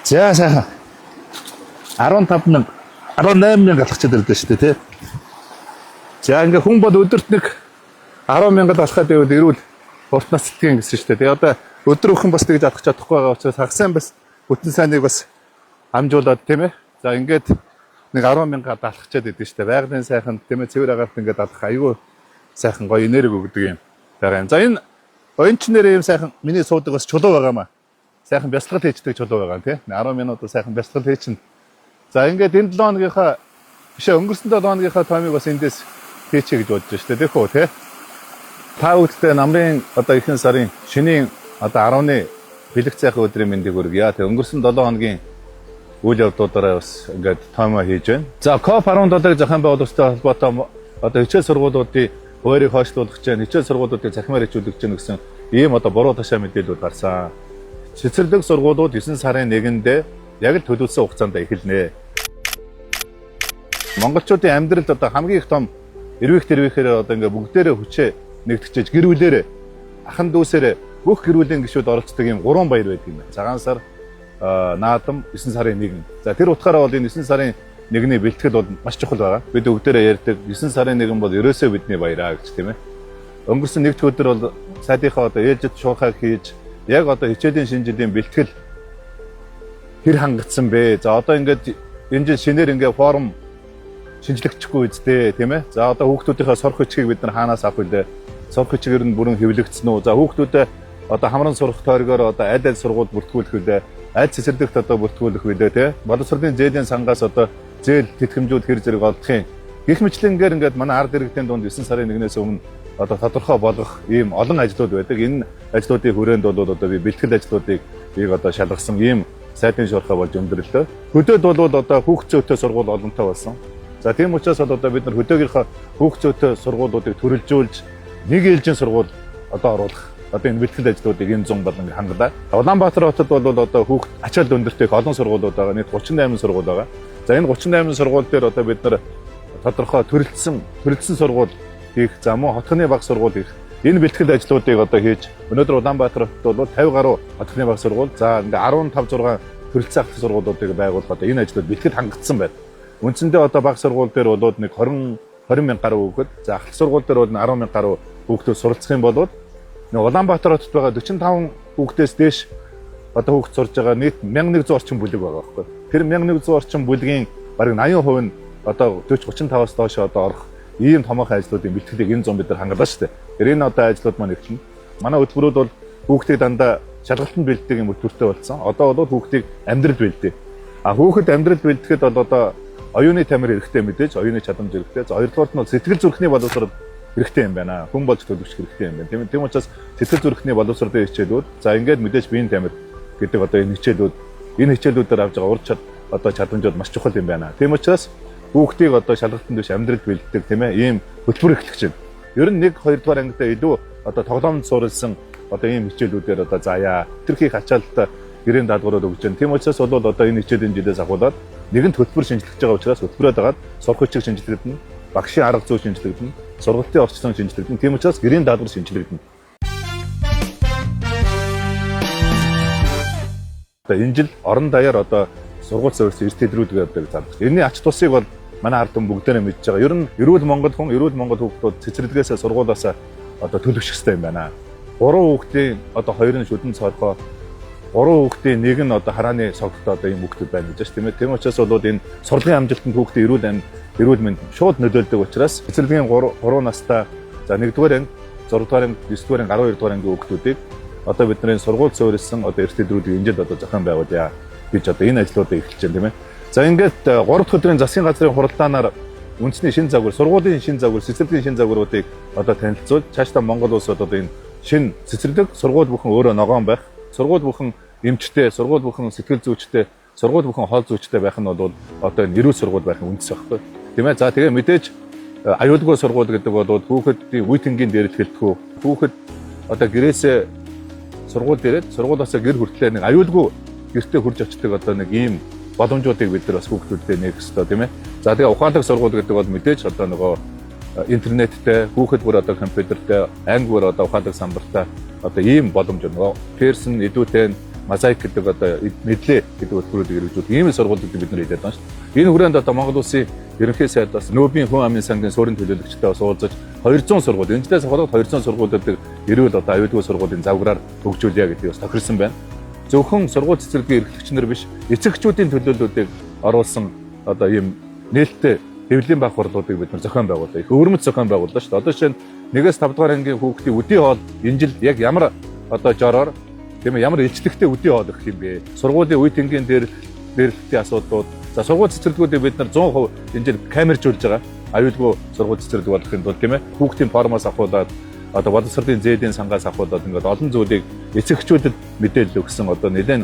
За сайхан 15 мянга 18 мянга алхачаад ирлээ шүү дээ тий. За ингээ хүн бол өдөрт нэг 10 мянгад алхаад байвал эрүүл урт нас сэтгэн гэсэн шүү дээ. Тэгээ одоо өдөр өхөн бас тэгж алхах чадахгүй байгаа учраас хагасаа бас бүтэн сайныг бас амжуулаад тийм ээ. За ингээд нэг 10 мянга алхачаад идэв шүү дээ. Байгалийн сайхан тийм ээ цэвэр агаарт ингээд алхах аюу сайхан гоё энерги өгдөг юм байгаа юм. За энэ оюунчнэр юм сайхан миний суудаг бас чулуу байгаамаа. Сайхан бясалгал хийдэг чулуу байгаа тий. 10 минут сайхан бясалгал хийчин. За ингээд энэ 7 хоногийнхаа бишээ өнгөрсөн 7 хоногийнхаа таймыг бас эндээс хийчихье гэж бодож байна шүү дээ. Тэхүү тий. Та бүхэнд намрын одоо ихэнх сарын шинийн одоо 10-ны бэлэг цайхан өдрийн мэндийг хүргье. Тэг өнгөрсөн 7 хоногийн үйл явдлуудаараа бас ингээд таймаа хийж байна. За COP17-ыг зохион байгуулалттай холбоотой одоо хичээл сургуулиудын өөрийг хойшлуулах гэж, хичээл сургуулиудыг захимаар хичүүлэх гэж гэсэн ийм одоо буруу ташаа мэдээлүүд гарсан. Цэцэрлэг сургуулиуд 9 сарын 1-нд яг л төлөвлөсөн хугацаанд эхэлнэ. Монголчуудын амьдралд одоо хамгийн их том эрвэхээр одоо ингээ бүгдээрээ хүчээ нэгтгэж гэр бүлээрээ ахан дүүсээрээ бүх гэр бүлийн гишүүд оролцдог юм 3 баяр байдаг юм байна. Цагаан сар, наадам, 9 сарын 1. За тэр утгаараа бол энэ 9 сарын 1-ний бэлтгэл бол маш чухал байгаа. Бид бүгдээрээ ярьдаг 9 сарын 1 бол ерөөсөө бидний баяраа гэж тийм ээ. Өнгөрсөн нэгд өдөр бол сайдынхаа одоо ээлжид шуурхай хийж яг одоо хичээлийн шинэ жилийн бэлтгэл хэр хангацсан бэ? За одоо ингээд энэ жил шинээр ингээ форум шинжлэгдэхгүй үстэй тийм ээ. За одоо хүүхдүүдийнхээ сурах хүчийг бид нар хаанаас авах вэ? Сурах хүчийг ер нь бүрэн хэвлэгдсэн үү? За хүүхдүүдэд одоо хамран сурах тойргоор одоо аль сургууль бүртгүүлэх вэ? Аль цэцэрлэгт одоо бүртгүүлэх вэ тийм ээ? Боловсролын зээлийн сангаас одоо зээл тэтгэмжүүд хэр зэрэг олдохын гэх мэтлэнгээр ингээд манай ард иргэдийн дунд 9 сарын 1-ээс өмнө одоо тодорхой болгох ийм олон ажлууд байдаг. Энэ ажлуудын хүрээнд бол одоо би бэлтгэл ажлуудыг одоо шалгасан ийм сайдын шуурхай болж өндөрлөө. Хөдөөд бол одоо хүүхд зүйтэй сургууль олонтой болсон. За тийм учраас бол одоо бид нар хөдөөгийнхөө хүүхд зүйтэй сургуулиудыг төрөлжүүлж нэг ээлжийн сургууль одоо оруулах одоо энэ бэлтгэл ажлуудыг энэ 100 болон хангалаа. Улаанбаатар хотод бол одоо хүүхд ачаал өндөртэй олон сургуулиуд байгаа. Нийт 38 сургууль байгаа. За энэ 38 сургууль дээр одоо бид нар тодорхой төрөлдсөн сургууль хийх, за мөн хотхны баг сургууль хийх. Энэ бэлтгэл ажлуудыг одоо хийж өнөөдөр Улаанбаатар хотод бол 50 гаруй хотхны баг сургууль, за ингээ 15 6 төрөлцсөн ахлах сургуулиудыг байгуулах одоо энэ ажлууд бэлтгэл хангагдсан байна. Үндсэндээ одоо баг сургууль дээр бол нэг 20 мянга гаруй хүүхэд, за ахлах сургууль дээр бол 10 мянга гаруй хүүхдүүд суралцах юм бол Улаанбаатар хотод байгаа 45 хүүхдээс дээш одоо хүүхд сурж байгаа нийт 1100 орчим бүлэг байгаа байхгүй. Тэр 1100 орчим бүлгийн бараг 80% нь одоо 40-35-аас доош одоо орох ийм томоохон ажлуудын бэлтгэлийг энэ 100 бид нар хангалаа шүү дээ. Тэр энэ одоо ажлууд маань ихлэн. Манай хөтөлбөрүүд бол хүүхдийг дандаа шалгалтанд бэлддэг юм хөтөлбөртэй болсон. Одоо бол хүүхдийг амьдрал бэлддэг. А хүүхэд амьдрал бэлдэхэд бол одоо оюуны тамир хэрэгтэй мэдээж, оюуны чадамж хэрэгтэй. За хоёрдугаарт нь сэтгэл зүрхний боловсрол хэрэгтэй юм байна. Хүн болж төлөвшөх хэрэгтэй юм байна. Тийм учраас сэтгэл зүрхний боловсролын хичээлүүд, за ингээд мэдээж биеийн тамир гэдэг одоо энэ хичээлүүдээр авж байгаа ур одоо чадамжууд маш чухал юм байна. Тийм учраас хүүхдийг одоо шалгалтанд дэвш амьдралд бэлддэг тийм ээ ийм хөтөлбөр эхлэх чинь. Ер нь 1-2 дугаар ангидаа илүү одоо тоглоомд суурилсан одоо ийм хичээлүүдээр одоо заяа тэрхийх ачаалтаа гэрээний даалгаврууд өгч байна. Тийм учраас бол одоо энэ хичээлийн жилээс ахуулаад нэгэн хөтөлбөр шинжлэж байгаа учраас хөтөлбөрөд дагаад сурах хүчийг шинжлэгдэнэ, багшийн арга зүй шинжлэгдэнэ, сургалтын орчсон шинжлэгдэнэ. Тийм учраас гэрээний даалгавар шинжлэгдэнэ. Одоо энэ жил орон даяар одоо сургууль суурьсан эрт хэлрүүлгээ явдаг зардал. Энэний ач тусыг бол манай ард түмэн бүгдээрээ мэдж байгаа. Ер нь эрүүл Монгол хүүхдүүд цэцэрлэгээс сургуулиас одоо төлөвшөх хэрэгтэй юм байна. 3 хүүхдийн одоо 2 нь шүдэн цорхоо, 3 хүүхдийн 1 нь одоо харааны согттой одоо ийм хүүхдүүд байна гэж тийм ээ. Тийм учраас бол энэ сургуулийн амжилтанд хүүхдийн эрүүл мэнд шууд нөлөөлдөг учраас цэцэрлэгийн 3 настай за 1-р анги, 6-р анги, 9-р анги, 12-р ангийн хүүхдүүдийг одоо бидний сургууль суурилсан одоо эрт хэлрүүлгийг энэ жил одоо зохион байгуулъя гэж одоо энэ ажлуудыг эхэлж байна тийм ээ. За ингээд 3 дахь өдрийн засгийн газрын хуралдаанаар үндэсний шин загвар, сургуулийн шин загвар, цэцэрлэгийн шин загваруудыг одоо танилцуулж цаашдаа Монгол улсад одоо энэ шин цэцэрлэг сургууль бүхэн өөрөө ногоон байх, сургууль бүхэн эмчтэй, сургууль бүхэн сэтгэл зүйчтэй, сургууль бүхэн хоол зүйчтэй байх нь бол одоо энэ эрүүл сургууль байх нь үндэс байхгүй тийм ээ. За тэгээ мэдээж аюулгүй сургууль гэдэг бол хүүхэдийн үе тэнгийн дээр тэлдэхүү, хүүхэд одоо гэрээсээ сургууль дээрээ сургуулиасаа гэр хүртлээ нэг аюулгүй гэртээ хурж очдог одоо нэг ийм боломжуудыг бид нар бас хүүхдүүдэд нээх ёстой тийм ээ. За тэгээ ухаантай сургууль гэдэг бол мэдээж одоо нөгөө интернеттэй, хүүхэд бүр одоо компьютертэй, анги бүр одоо ухаантай самбартай одоо ийм боломж байна. Персон, Эдүтэн, Мозаик гэдэг одоо мэдлээ гэдэг хөтөлбөрүүдийг хэрэгжүүлэх ийм сургуулиудыг бид нар хэлээд байна шүү дээ. Энэ хүрээнд одоо Монгол Улсын ерөнхий сайдаас Нобелийн хүн амын сангийн суурин төлөөлөгчтэй бас уулзаж 200 сургууль, энэчнээс хадгалж 200 сургуулиудыг эрүүл одоо аюулгүй сургуулийн завгараар хөгжүүлье гэдгийг бас тохирсон байна. Зөвхөн сургууль цэцэрлэгийн эрхлэгчнэр биш, эцэгчүүдийн төлөөллүүдийг оруулсан одоо ийм нээлттэй хэвлэлийн баг хурлуудыг бид нар зохион байгууллаа. Их өвөрмөц зохион байгууллаа шүү дээ. Одоо жишээ нь 1-ээс 5 дугаар ангийн хүүхдийн үдийн хоол энэ жил яг ямар одоо жороор тийм ээ ямар илчлэгтэй үдийн хоол өгөх юм бэ? Сургуулийн үе тэнгийн дээрлэлтийн асуудлууд. За сургууль цэцэрлэгүүдийг бид нар 100% энэ жил камержуулж байгаа. Аюулгүй сургууль цэцэрлэг болохын тулд тийм ээ хүүхдийн формоос ахуулаад одоо боловсролын зээдийн сангаас ахуулаад ингээд олон зүйлийг эцэгчүүдэд мэдээлэл өгсөн одоо нэлээд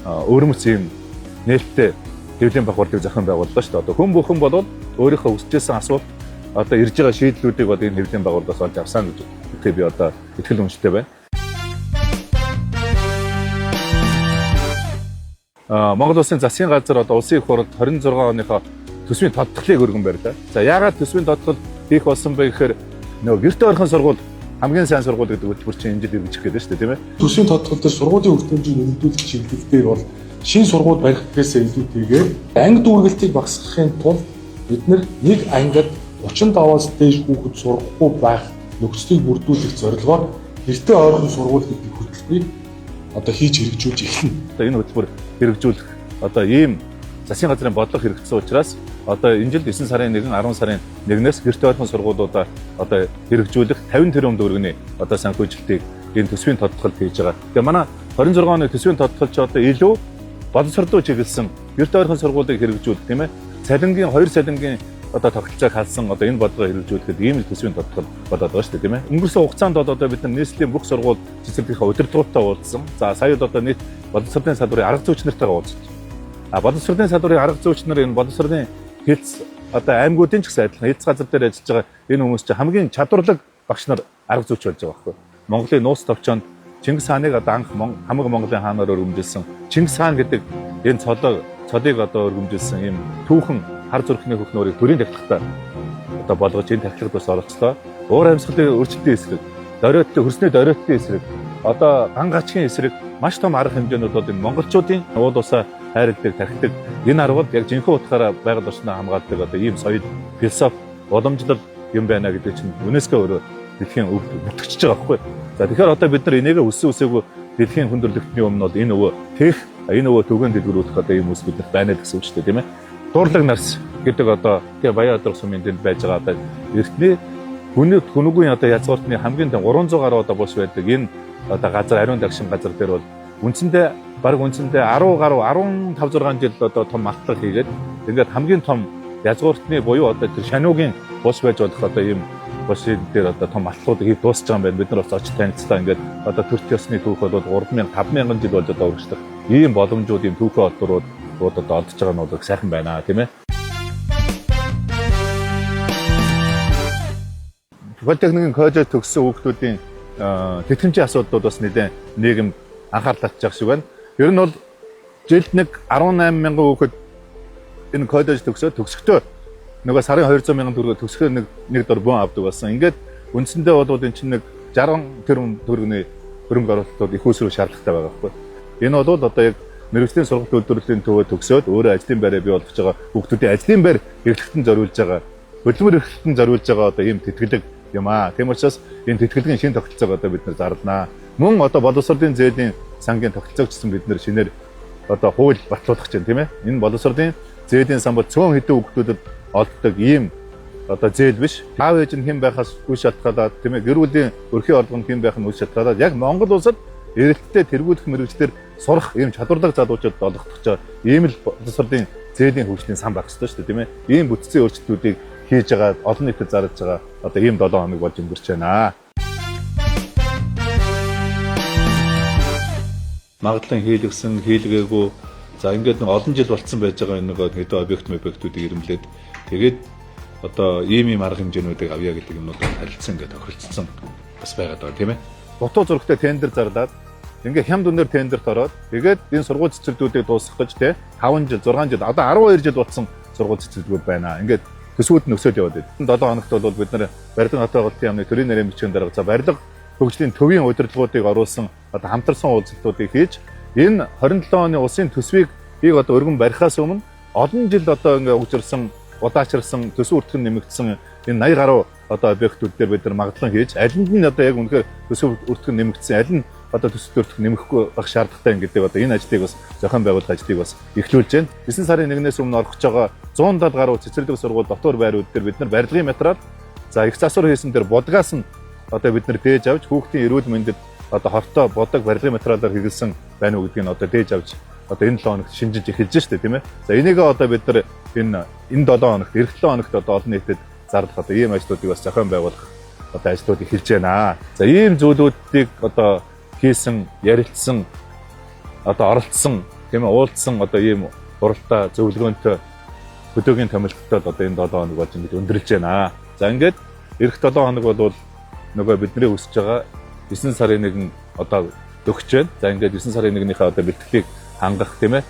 өвөрмөц юм нээлттэй хэвлэлийн баг хурлыг зохион байгууллаа шүү дээ. Одоо хүн бүхэн болоод өөрийнхөө үсчээсэн асуулт одоо ирж байгаа шийдлүүдийг одоо энэ хэвлэлийн байгууллагаас олж авсан гэж би одоо итгэл үнэмштэй байна. Монгол Улсын засгийн газар одоо улсын их хурлд 26 оныхоо төсвийн тодтголыг өргөн барьлаа. За яагаад төсвийн тодтгол хийх болсон бэ гэхээр нөгөө гэрте орхон сургууль хамгийн сайн сургууль гэдэг хөтөлбөр чинь энэ жил хэрэгжих гэдэг шүү дээ тийм ээ. Төсвийн тодтгол дээр сургуулийн үр дүнжийг нэмэгдүүлэх чиглэл дээр бол шинэ сургууль барих гэхээсээ илүүтэйгээр анги дүүргэлтийг багасгахын тулд бид нэг ангид 35-аас дээш хүүхэд сурахгүй байх нөхцөлийг бүрдүүлэх зорилгоор гэрте орхон сургууль гэдэг хөтөлбөрийг одоо хийж хэрэгжүүлж эхэлнэ. Одоо энэ хөтөлбөр хэрэгжүүлэх одоо ийм засгийн газрын бодлого хэрэгжсэн учраас одоо энэ жил 9 сарын 1, 10 сарын 1-ээс гэрте орхон сургуулиудаа одоо хэрэгжүүлэх 50 тэрбум төгрөгийн одоо санхүүжилтийг энэ төсвийн тодтголд хийж байгаа. Тэгээ манай 26 оны төсвийн тодтгол ч одоо илүү боловсролоо чиглэсэн гэрте орхон сургуулийг хэрэгжүүлэх тийм ээ. Цалингийн 2 цалингийн одоо тогтолцоог халсан одоо энэ бодлогоо хэрэгжүүлэхэд ийм л төсвийн тодтгол болоод байгаа шүү дээ тийм ээ. Өнгөрсөн хугацаанд одоо бид нар нийслэлийн бүх сургууль цэцэрлэгийнхаа удирдлагуудтай уулзсан. За сая одоо нийт боловсролын салбарын арга зүйч нартайгаа уулзсан. Боловсролын салбарын арга зүйч нар энэ боловсролын хэлц одоо аймагуудын ч гэсэн адилхан хэлц газар дээр ажиллаж байгаа энэ хүмүүс чинь хамгийн чадварлаг багш нар арга зүйч болж байгаа байхгүй. Монголын нууц товчоонд Чингис хааныг одоо анх хамаг Монголын хаанаар өргөмжилсэн Чингис хаан гэдэг энэ цолыг одоо өргөмжилсэн ийм түүхэн хар зүрхний хөхнөөрийг төрийн тахилгатай одоо болгож энэ тахилгад бас оролцлоо. Уур амьсгалын өрчлөлтийн эсрэг, хөрсний дөрөөтлийн эсрэг, одоо ган гачгийн эсрэг маш том арга хэмжээнүүд энэ монголчуудын уул усаа хайрладаг, тархидаг энэ аргууд яг жинхэнэ утгаараа байгаль орчноо хамгаалдаг одоо ийм соёл, философи, уламжлал юм байна гэдэг чинь ЮНЕСКО өөрөө дэлхийн өвд бүртгэж байгаа байхгүй. За тэгэхээр одоо бид нар энийгээ үсээгүй дэлхийн хүндрэлтний өмнө бол энэ өвөө төгөөнд дэлгэрүүлэх одоо ийм үс бидэрт байна гэсэн үг шүү дээ тийм ээ. Дуурлаг нарс гэдэг одоо тэгээ Баян сумын дэнд байж байгаа одоо эртний хүнүүгийн одоо язгууртны хамгийн том 300 гаруй одоо бус байдаг энэ одоо газар ариун дагшин газар дээр бол үндсэндээ 10 гаруй 15 6 жил одоо том малтлаг хийгээд ингээд хамгийн том язгууртны буюу одоо тэр шануугийн бус байж болох одоо ийм бусны дээр одоо том малтлуудыг хийж дуусч байгаа юм байна. Бид нар бас очиж танилцлаа ингээд одоо төрч ёсны түүх бол 3000 5000 жил болж одоо өргөжлөх ийм боломжууд ийм түүхээ олдурууд одоо олдож байгаа нь бол сайхан байна тийм ээ. Политехникийн коллеж төгссөн хүүхдүүдийн тэтгэмжийн асуудлууд бас нэлээд нийгэм анхаарал татж байгаа шиг байна. Ер нь бол жилд нэг 18,000 хүүхэд энэ коллеж төгсөхдөө нөгөө сарын 200,000 төгрөг төгсгөө нэг дор бон авдаг болсон. Ингээд үндсэндээ бол энэ чинь нэг 60 тэрбум төгрөгийн хөрөнгө оруулалтууд их усруу шаардлагатай байгаа байхгүй. Энэ бол одоо яг мэргэжлийн сургалт үйлдвэрлэлийн төвөө төгсөөд өөрөө ажлын байраа бий болгож байгаа хүүхдүүдийн ажлын байр эрхлэлтэн зориулж байгаа, хөдөлмөр эрхлэлтэн зориулж байгаа одоо ийм тэтгэлэг юм аа. Тийм учраас энэ тэтгэлгийн шинэ тогтолцоог одоо бид нар зарлнаа. Мөн одоо боловсролын зээлийн сангийн тогтолцоог гэсэн бид нар шинээр одоо хууль батлуулах чинь тийм ээ. Энэ боловсролын зээлийн сан бол цөөн хэдэн хүүхдүүдэд олддог ийм одоо зээл биш. Аав ээж нь хэн байхаас үе шалтгаалаад тийм ээ. Гэр бүлийн өрхийн орлого нь хэн байх нь үе шалтгаалаад яг Монгол улсад эрэлттэй тэргүүлэх мэргэжлэр сурах ийм чадварлаг залуучууд олгох гэж ийм л боловсролын зээлийн хөгжлийн сан байх ёстой шүү дээ тийм ээ. Ийм бүтцийн өөрчлөлтүүдийг хийж байгаа олон нийтэд зарж байгаа одоо ийм 7 хоног болж өнгөрч байна. Магадлан хийлгсэн, хийлгээгүй за ингээд нэг олон жил болцсон байж байгаа нэг хэдэн объектүүдийг ирэмлээд тэгээд одоо ийм арга хэмжээнүүдийг авъя гэдэг юмнуудыг харилцсан ингээд тохиролцсон бас байгаад байгаа тийм ээ. Дутуу зурагтай тендер зарлаад ингээд хямд үнээр тендерт ороод тэгээд энэ сургууль цэцэрлэгүүдийг дуусгах гэж те 5 жил, 6 жил, одоо 12 жил болсон сургууль цэцэрлэгүүд байна. Ингээд төсвүүд нь өсөж яваад байна. 7 хоногт бол бид нар барилга хот байгуулалтын яамны төрийн нарийн бичгийн дарга за барилга хөгжлийн төвийн удирдлагуудыг оруулсан одоо хамтарсан уулзалтуудыг хийж энэ 27 оны улсын төсвийг одоо өргөн барихаас өмнө олон жил одоо ингээ угжирсан, удаачрсан, төсөв үртгэн нэмэгдсэн энэ 80 гаруй одоо объектууд дээр бид нар магадлан хийж алинд нь одоо яг үнэхээр төсөв үртгэн нэмэгдсэн, аль нь одоо төсөв үртгэн нэмэхгүй байх шаардлагатай гэдэг одоо энэ ажлыг бас зохион байгуулах ажлыг бас эхлүүлж байна. 9 сарын 1-ээс өмнө орох гэж байгаа 170 гаруй цэцэрлэг сургууль дотор байрууд дээр бид нар барилгын материал, за их засвар хийсэн дээр будгаас нь одоо бид нар дээж авч хүүхдийн эрүүл мэндэд одоо хортой бодог барилгын материалаар хэрэгэлсэн байна уу гэдгийг одоо дээж авч одоо энэ 7 хоногт шинжиж эхэлж штэ тийм ээ. За энийгээ одоо бид нар энэ 7 хоногт, эх 7 хоногт одоо олон нийтэд зарлах одоо ийм ажлуудыг бас зохион байгуулах одоо ажлууд эхэлж байна. За ийм зүйлүүдийг одоо хийсэн, ярилцсан, одоо оролцсон, тийм ээ, уулзсан одоо ийм уралдаа зөвлөгөөнтэй хөдөөгийн томилттой одоо энэ 7 хоног болж ингэж өндөрлж байна. За ингээд эх 7 хоног бол нөгөө бидний өсөж байгаа 9 сарын 1 одоо өгч байна. За ингээд 9 сарын 1-ийнхээ одоо бэлтгэлийг хангах тийм ээ.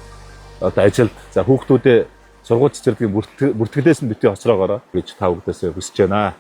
Одоо ажилд за хүүхдүүдээ сургууль цэцэрлэгийн бүртгэлээс нь битгий хоцроогоороо гэж та бүхэндээ хүсэж байна.